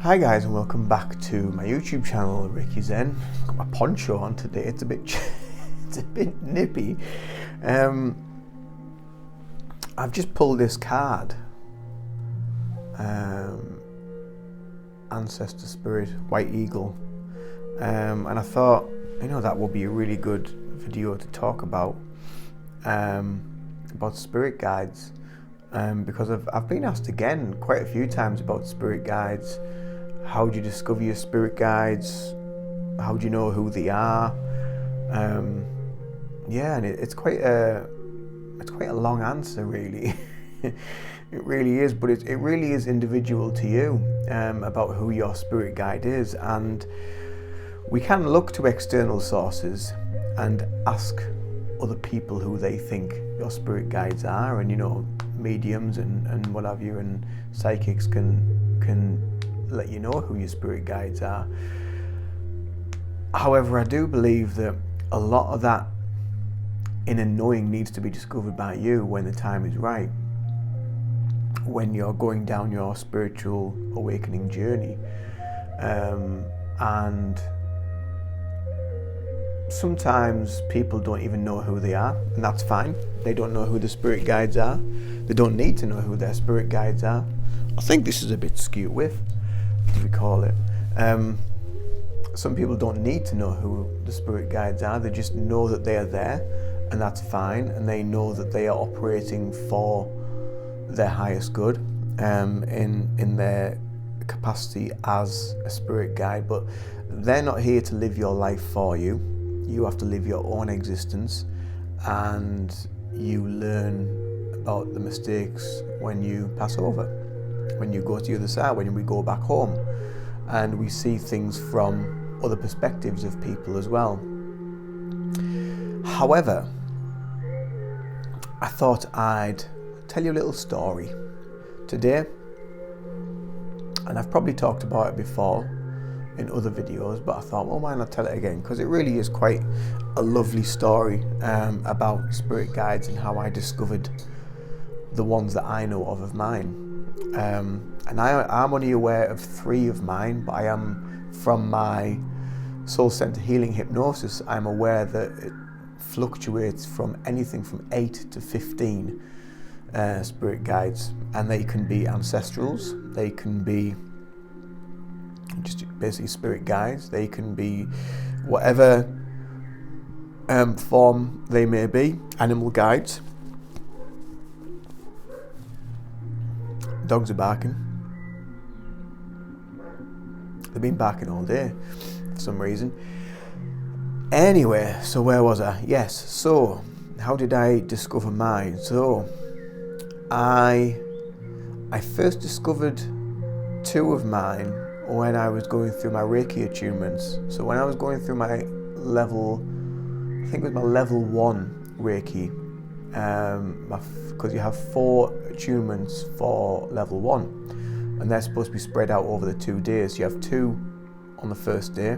Hi guys, and welcome back to my YouTube channel, Reiki Zen. I've got my poncho on today. It's a bit it's a bit nippy. I've just pulled this card, Ancestor Spirit, White Eagle, and I thought, that would be a really good video to talk about spirit guides, because I've been asked again quite a few times about spirit guides. How do you discover your spirit guides? How do you know who they are? And it's quite a long answer, really. It really is, but it really is individual to you, about who your spirit guide is. And we can look to external sources and ask other people who they think your spirit guides are, and mediums and what have you, and psychics can let you know who your spirit guides are. However, I do believe that a lot of that inner knowing needs to be discovered by you when the time is right, when you're going down your spiritual awakening journey. And sometimes people don't even know who they are, and that's fine. They don't know who the spirit guides are. They don't need to know who their spirit guides are. I think this is a bit skew with, as we call it. Some people don't need to know who the spirit guides are. They just know that they are there, and that's fine, and they know that they are operating for their highest good, in their capacity as a spirit guide. But they're not here to live your life for you. You have to live your own existence, and you learn about the mistakes when you pass over, when you go to the other side, when we go back home, and we see things from other perspectives of people as well. However, I thought I'd tell you a little story today, and I've probably talked about it before in other videos, but I thought, well, why not tell it again, because it really is quite a lovely story about spirit guides and how I discovered the ones that I know of mine. And I'm only aware of 3 of mine, but I am, from my soul center healing hypnosis, I'm aware that it fluctuates from anything from 8 to 15 spirit guides, and they can be ancestrals, they can be just basically spirit guides, they can be whatever form they may be, animal guides. Dogs are barking. They've been barking all day for some reason. Anyway, so where was I? Yes, so how did I discover mine? So I first discovered 2 of mine when I was going through my Reiki attunements. So when I was going through my level, I think it was my level 1 Reiki, because you have 4 attunements for level 1, and they're supposed to be spread out over the 2 days. You have 2 on the first day,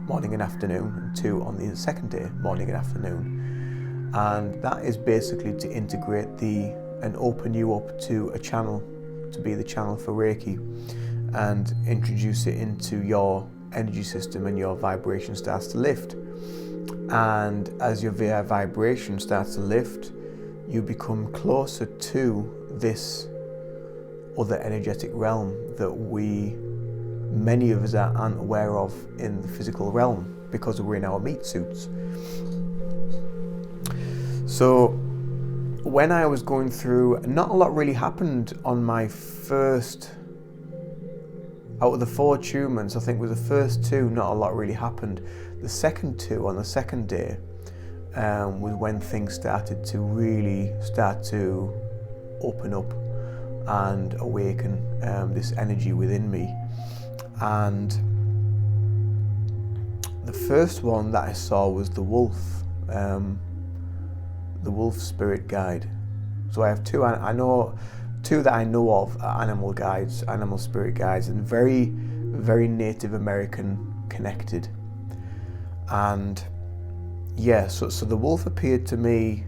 morning and afternoon, and 2 on the second day, morning and afternoon. And that is basically to integrate and open you up to a channel, to be the channel for Reiki, and introduce it into your energy system, and your vibration starts to lift. And as your vibration starts to lift, you become closer to this other energetic realm that many of us aren't aware of in the physical realm, because we're in our meat suits. So when I was going through, not a lot really happened on my first, out of the 4 attunements, I think with the first 2, not a lot really happened. The second 2, on the second day, was when things started to really start to open up and awaken this energy within me. And the first one that I saw was the wolf spirit guide. So I have 2. I know 2 that I know of are animal guides, animal spirit guides, and very, very Native American connected. And yeah, so the wolf appeared to me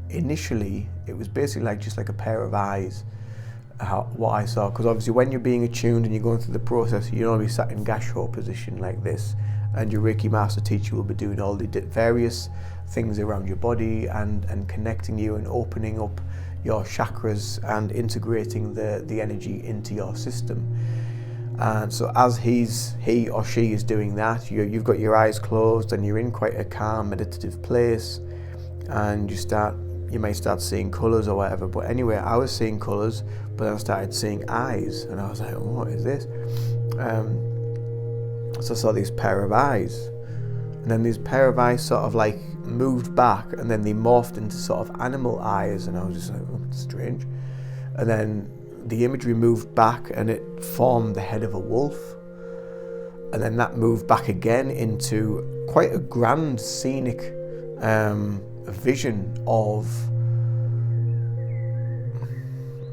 initially. It was basically just like a pair of eyes, what I saw, because obviously when you're being attuned and you're going through the process, you don't be sat in gasho position like this, and your Reiki master teacher will be doing all the various things around your body and connecting you and opening up your chakras and integrating the energy into your system. And so as he or she is doing that, you've got your eyes closed and you're in quite a calm meditative place, and you may start seeing colours or whatever. But anyway, I was seeing colours, but then I started seeing eyes, and I was like, oh, what is this? So I saw these pair of eyes, and then these pair of eyes sort of like moved back, and then they morphed into sort of animal eyes, and I was just like, oh, it's strange. And then the imagery moved back and it formed the head of a wolf, and then that moved back again into quite a grand scenic vision of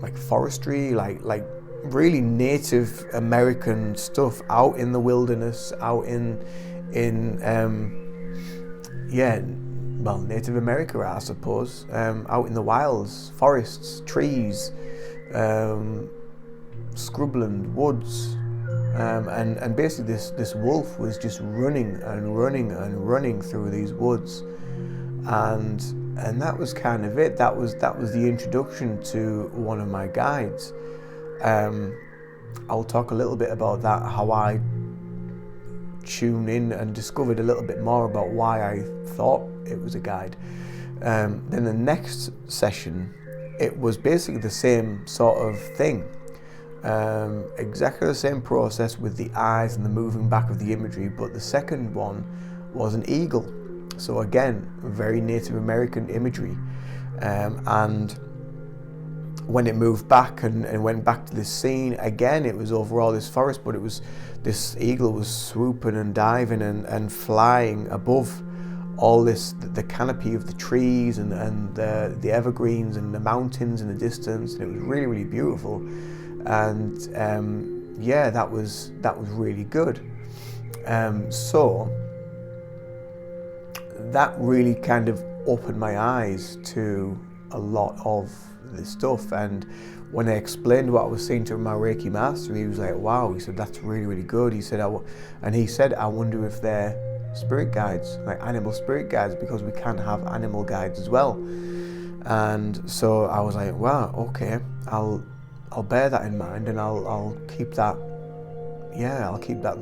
like forestry, like really Native American stuff out in the wilderness, out in Native America, I suppose, out in the wilds, forests, trees, scrubland, woods, and basically this wolf was just running through these woods, and that was kind of it. That was the introduction to one of my guides. I'll talk a little bit about that, how I tuned in and discovered a little bit more about why I thought it was a guide. Then the next session, it was basically the same sort of thing, exactly the same process with the eyes and the moving back of the imagery, but the second one was an eagle. So again, very Native American imagery, and when it moved back and went back to this scene, again it was over all this forest, but it was this eagle was swooping and diving and flying above all this, the canopy of the trees and the evergreens and the mountains in the distance, and it was really, really beautiful. And that was really good. So that really kind of opened my eyes to a lot of this stuff. And when I explained what I was seeing to my Reiki master, he was like, wow, he said, that's really, really good. He said, I wonder if they're spirit guides, like animal spirit guides, because we can have animal guides as well. And so I was like, wow, okay, I'll bear that in mind, and I'll keep that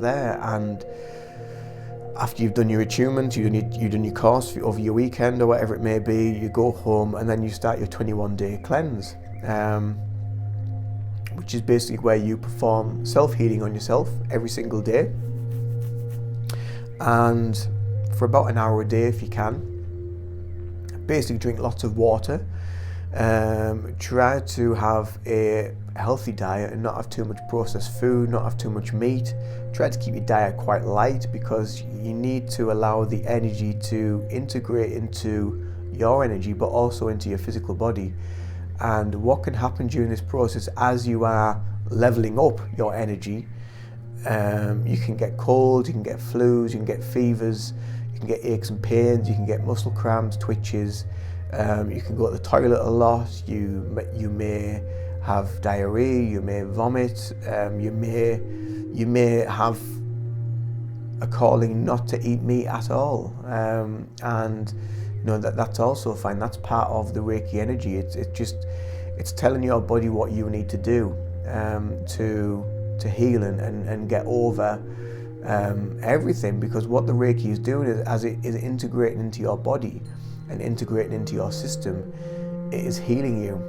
there. And after you've done your attunement, you've done your course over your weekend or whatever it may be, you go home and then you start your 21-day cleanse, which is basically where you perform self-healing on yourself every single day, and for about an hour a day if you can. Basically drink lots of water, try to have a healthy diet and not have too much processed food, not have too much meat. Try to keep your diet quite light, because you need to allow the energy to integrate into your energy, but also into your physical body. And what can happen during this process, as you are leveling up your energy, you can get colds, you can get flus, you can get fevers, you can get aches and pains, you can get muscle cramps, twitches, you can go to the toilet a lot, you may have diarrhea, you may vomit, you may have a calling not to eat meat at all, and that's also fine. That's part of the Reiki energy. It's telling your body what you need to do to heal and get over everything, because what the Reiki is doing is, as it is integrating into your body and integrating into your system, it is healing you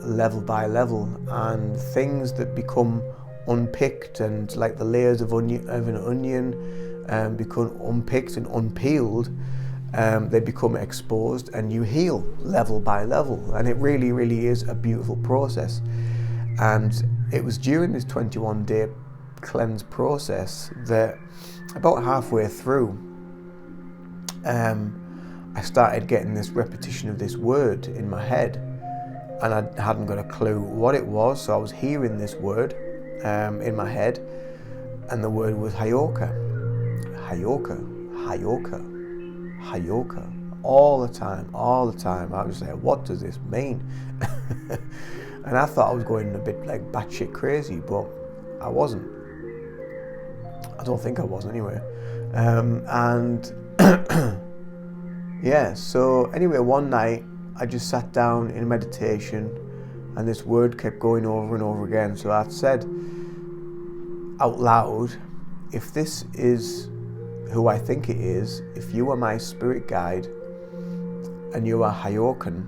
level by level, and things that become unpicked and like the layers of an onion become unpicked and unpeeled, they become exposed, and you heal level by level. And it really, really is a beautiful process. And it was during this 21-day cleanse process that about halfway through, I started getting this repetition of this word in my head, and I hadn't got a clue what it was. So I was hearing this word in my head, and the word was Hayoka, Hayoka, Hayoka, Hayoka, all the time. I was like, what does this mean? And I thought I was going a bit like batshit crazy, but I wasn't. I don't think I was anyway. And yeah, so anyway, one night I just sat down in meditation and this word kept going over and over again. So I said out loud, if this is who I think it is, if you are my spirit guide and you are Hayokan,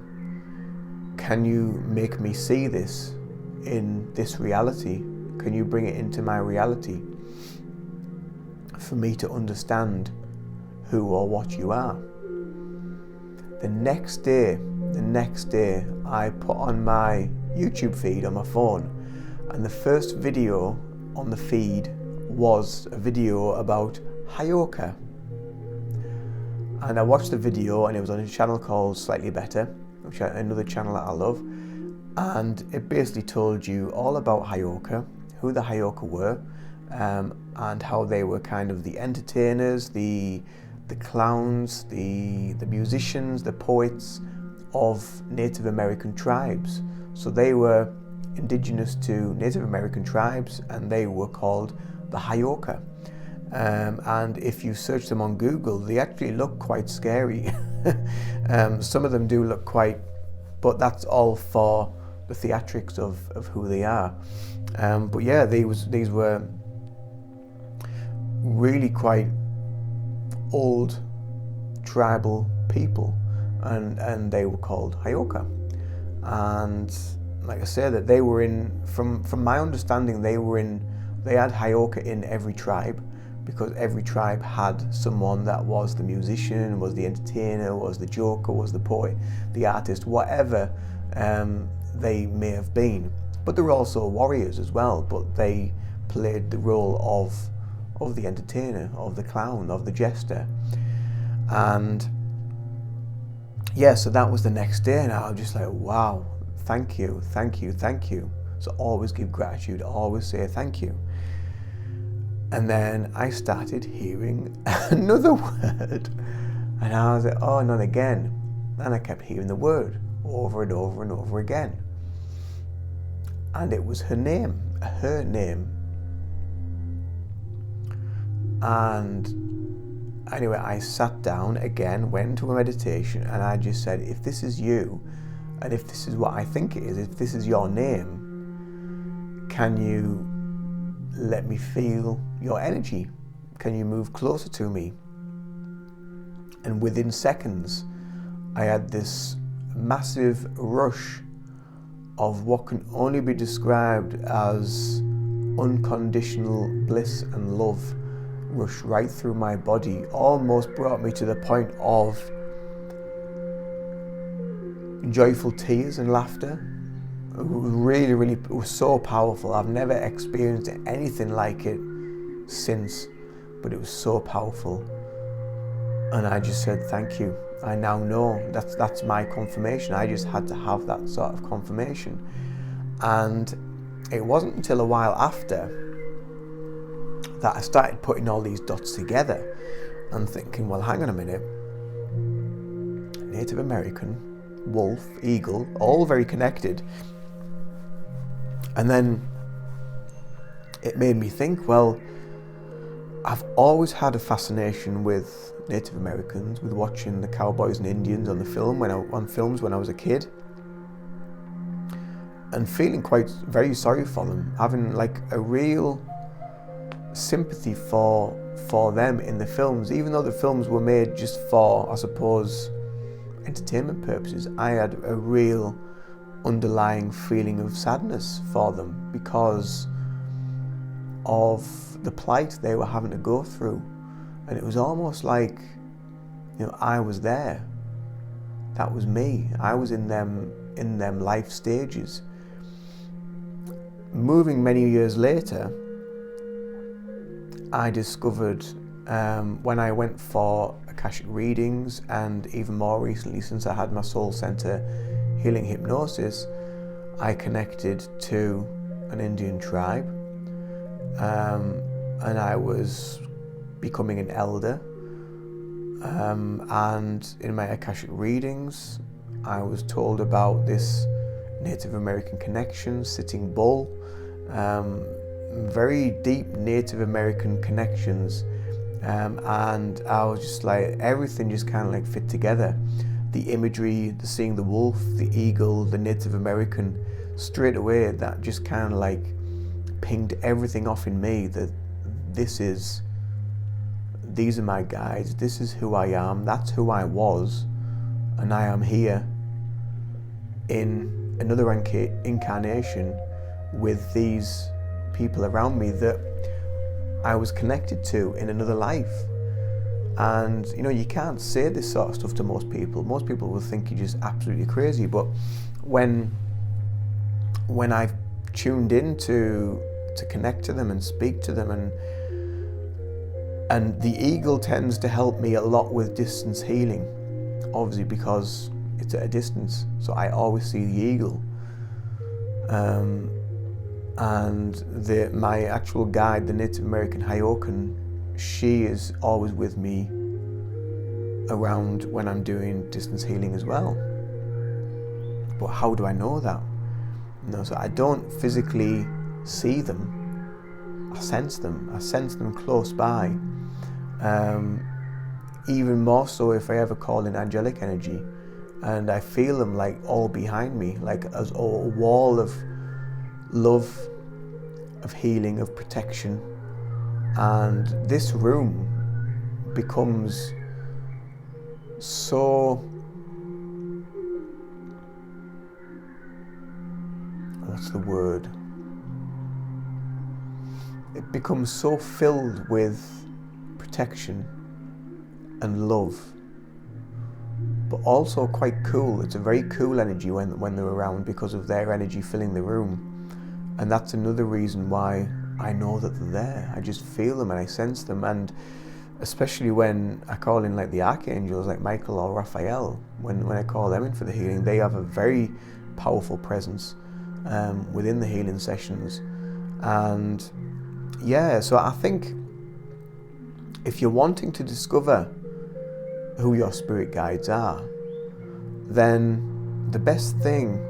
can you make me see this in this reality? Can you bring it into my reality for me to understand who or what you are? The next day, I put on my YouTube feed on my phone, and the first video on the feed was a video about Hayoka. And I watched the video, and it was on a channel called Slightly Better, which is another channel that I love. And it basically told you all about Hayoka, who the Hayoka were, and how they were kind of the entertainers, the clowns, the musicians, the poets of Native American tribes. So they were indigenous to Native American tribes, and they were called the Hayoka. And if you search them on Google, they actually look quite scary. Some of them do look quite, but that's all for the theatrics of who they are. But yeah, these were really quite old tribal people, and they were called Hayoka. And like I said, that they were from my understanding, they had Hayoka in every tribe, because every tribe had someone that was the musician, was the entertainer, was the joker, was the poet, the artist, whatever they may have been. But there were also warriors as well, but they played the role of the entertainer, of the clown, of the jester. And yeah, so that was the next day, and I was just like, wow, thank you. So always give gratitude, always say thank you. And then I started hearing another word, and I was like, oh, not again. And I kept hearing the word over and over and over again. And it was her name. And anyway, I sat down again, went into a meditation, and I just said, if this is you, and if this is what I think it is, if this is your name, can you let me feel your energy? Can you move closer to me? And within seconds, I had this massive rush of what can only be described as unconditional bliss and love rush right through my body, almost brought me to the point of joyful tears and laughter. It was really, it was so powerful. I've never experienced anything like it since, but it was so powerful. And I just said, thank you. I now know that's my confirmation. I just had to have that sort of confirmation. And it wasn't until a while after that I started putting all these dots together and thinking, well, hang on a minute. Native American, wolf, eagle, all very connected. And then it made me think, well, I've always had a fascination with Native Americans, with watching the cowboys and Indians on films when I was a kid, and feeling very sorry for them, having like a real sympathy for them in the films, even though the films were made just for, I suppose, entertainment purposes. I had a real underlying feeling of sadness for them because of the plight they were having to go through. And it was almost like, I was there. That was me. I was in them life stages. Moving many years later, I discovered when I went for Akashic readings, and even more recently since I had my Soul Center healing hypnosis, I connected to an Indian tribe, and I was becoming an elder, and in my Akashic readings I was told about this Native American connection, Sitting Bull, very deep Native American connections, and I was just like, everything just kind of like fit together. The imagery, the seeing the wolf, the eagle, the Native American, straight away that just kind of like pinged everything off in me that these are my guides, this is who I am, that's who I was, and I am here in another incarnation with these people around me that I was connected to in another life. And you know, you can't say this sort of stuff to most people. Most people will think you're just absolutely crazy, but when I've tuned in to connect to them and speak to them, and the eagle tends to help me a lot with distance healing, obviously because it's at a distance, so I always see the eagle. And my actual guide, the Native American Hyokin, she is always with me around when I'm doing distance healing as well. But how do I know that? No, so I don't physically see them. I sense them. I sense them close by. Even more so if I ever call in angelic energy, and I feel them like all behind me, like as a wall of love, of healing, of protection. And this room becomes so, what's the word? It becomes so filled with protection and love, but also quite cool. It's a very cool energy when they're around because of their energy filling the room. And that's another reason why I know that they're there. I just feel them and I sense them. And especially when I call in like the archangels like Michael or Raphael, when I call them in for the healing, they have a very powerful presence within the healing sessions. And yeah, so I think if you're wanting to discover who your spirit guides are, then the best thing,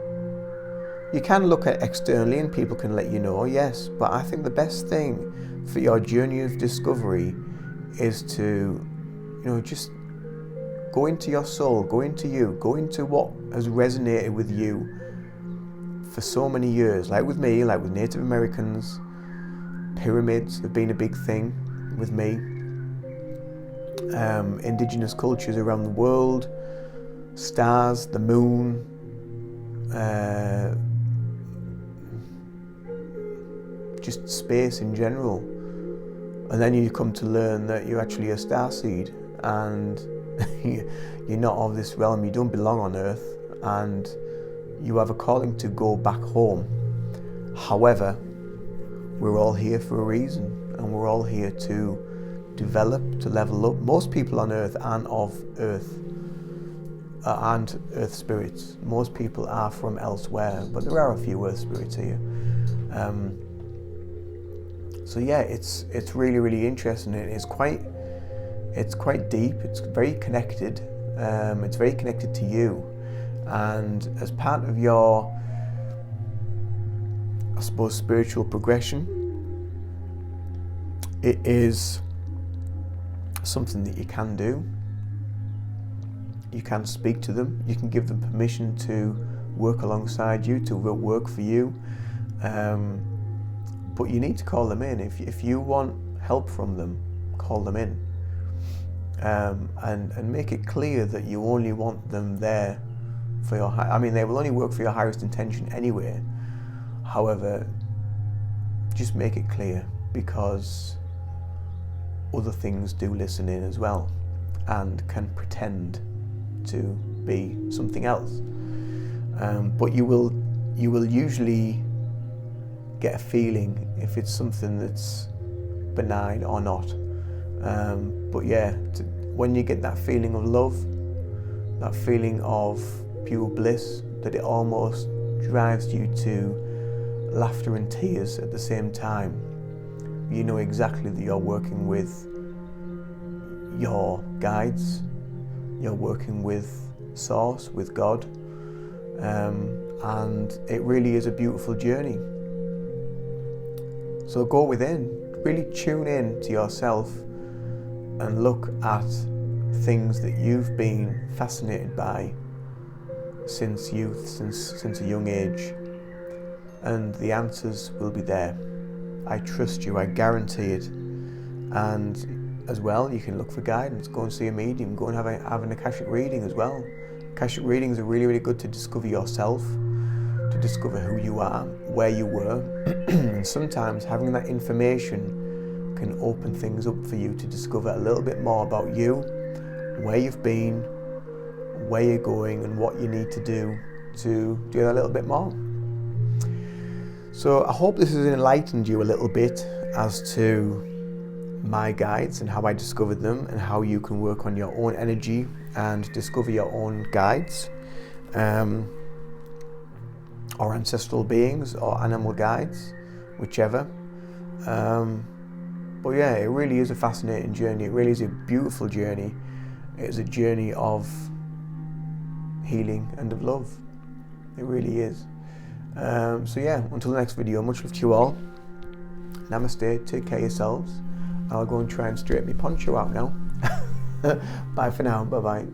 you can look at externally and people can let you know, yes, but I think the best thing for your journey of discovery is to, just go into your soul, go into you, go into what has resonated with you for so many years. Like with me, like with Native Americans, pyramids have been a big thing with me. Indigenous cultures around the world, stars, the moon, just space in general. And then you come to learn that you're actually a starseed and you're not of this realm, you don't belong on Earth, and you have a calling to go back home. However, we're all here for a reason, and we're all here to develop, to level up. Most people on Earth aren't of Earth, aren't Earth spirits. Most people are from elsewhere, but there are a few Earth spirits here. So yeah, it's really, really interesting. It's quite deep. It's very connected. It's very connected to you, and as part of your, I suppose, spiritual progression, it is something that you can do. You can speak to them. You can give them permission to work alongside you, to work for you. But you need to call them in. If you want help from them, call them in. And make it clear that you only want them there for your they will only work for your highest intention anyway. However, just make it clear, because other things do listen in as well and can pretend to be something else. But you will usually get a feeling if it's something that's benign or not. But yeah, when you get that feeling of love, that feeling of pure bliss, that it almost drives you to laughter and tears at the same time, you know exactly that you're working with your guides, you're working with Source, with God, and it really is a beautiful journey. So go within, really tune in to yourself and look at things that you've been fascinated by since youth, since a young age, and the answers will be there. I trust you, I guarantee it. And as well, you can look for guidance, go and see a medium, go and have an Akashic reading as well. Akashic readings are really, really good to discover yourself, to discover who you are, where you were, and sometimes having that information can open things up for you to discover a little bit more about you, where you've been, where you're going, and what you need to do that a little bit more. So I hope this has enlightened you a little bit as to my guides and how I discovered them, and how you can work on your own energy and discover your own guides, or ancestral beings or animal guides, whichever. But yeah, it really is a fascinating journey. It really is a beautiful journey. It is a journey of healing and of love. It really is. So yeah, until the next video, much love to you all. Namaste, take care of yourselves. I'll go and try and straighten my poncho out now. Bye for now, bye bye.